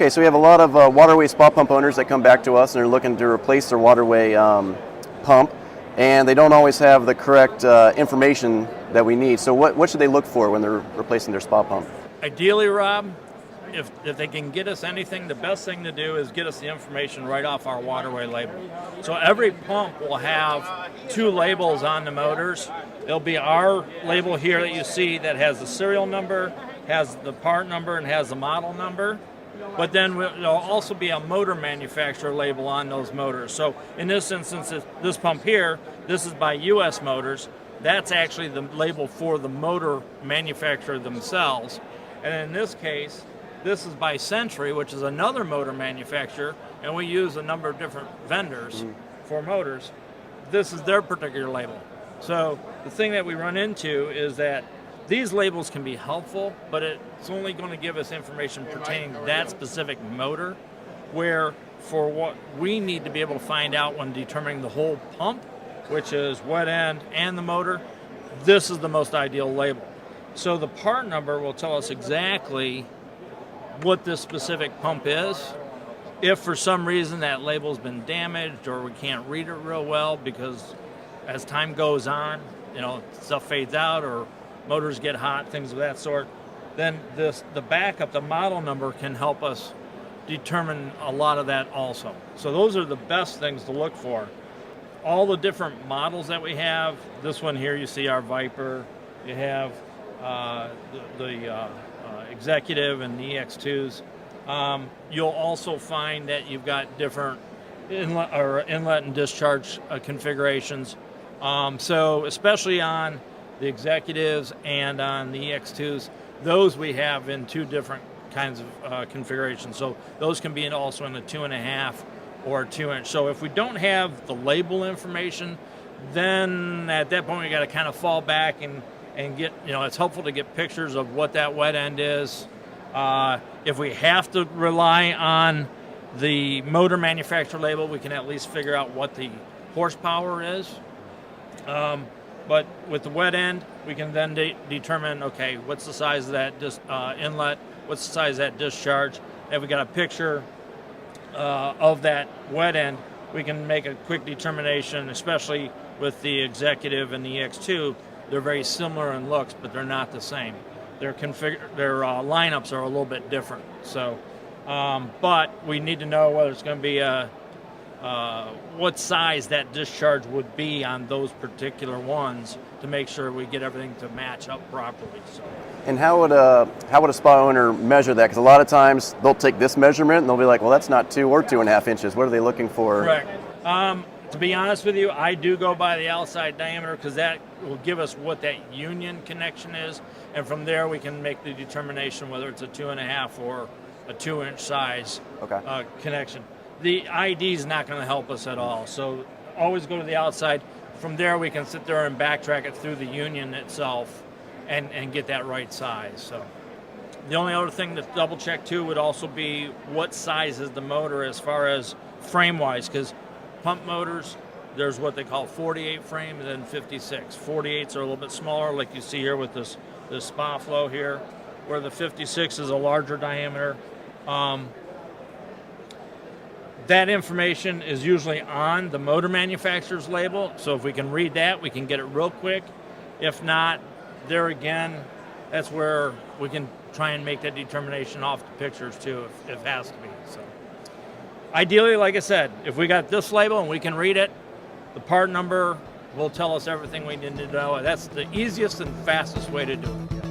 Okay, so we have a lot of Waterway spa pump owners that come back to us and are looking to replace their Waterway pump, and they don't always have the correct information that we need. So what should they look for when they're replacing their spa pump? Ideally, Rob, if they can get us anything, the best thing to do is get us the information right off our Waterway label. So every pump will have two labels on the motors. It'll be our label here that you see that has the serial number, has the part number, and has the model number. But then there'll also be a motor manufacturer label on those motors. So in this instance, this pump here, this is by US Motors. That's actually the label for the motor manufacturer themselves. And in this case, this is by Century, which is another motor manufacturer, and we use a number of different vendors for motors. This is their particular label. So the thing that we run into is that these labels can be helpful, but it's only going to give us information pertaining to that specific motor, where for what we need to be able to find out when determining the whole pump, which is wet end and the motor, this is the most ideal label. So the part number will tell us exactly what this specific pump is. If for some reason that label's been damaged or we can't read it real well because as time goes on, stuff fades out or motors get hot, things of that sort, then the backup, the model number, can help us determine a lot of that also. So those are the best things to look for. All the different models that we have, this one here you see our Viper, you have the Executive and the EX2s. You'll also find that you've got different inlet and discharge configurations. So especially on the Executives and on the EX2s, those we have in two different kinds of configurations. So those can be also in a 2.5 or 2-inch. So if we don't have the label information, then at that point we got to kind of fall back and get, it's helpful to get pictures of what that wet end is. If we have to rely on the motor manufacturer label, we can at least figure out what the horsepower is. But with the wet end, we can then determine, okay, what's the size of that inlet, what's the size of that discharge. If we got a picture of that wet end, we can make a quick determination, especially with the Executive and the EX2. They're very similar in looks, but they're not the same. Their lineups are a little bit different. So, but we need to know whether it's going to be what size that discharge would be on those particular ones to make sure we get everything to match up properly. So. And how would a spa owner measure that? Because a lot of times they'll take this measurement and they'll be like, well, that's not 2 or 2.5 inches. What are they looking for? Correct. To be honest with you, I do go by the outside diameter because that will give us what that union connection is, and from there we can make the determination whether it's a 2.5 or a 2-inch size connection. The ID is not going to help us at all, so always go to the outside. From there we can sit there and backtrack it through the union itself and get that right size. So the only other thing to double check too would also be what size is the motor as far as frame wise, because pump motors, there's what they call 48 frame and then 56. 48s are a little bit smaller, like you see here with this spa flow here, where the 56 is a larger diameter. That information is usually on the motor manufacturer's label, so if we can read that, we can get it real quick. If not, there again, that's where we can try and make that determination off the pictures too, if it has to be. So, ideally, like I said, if we got this label and we can read it, the part number will tell us everything we need to know. That's the easiest and fastest way to do it.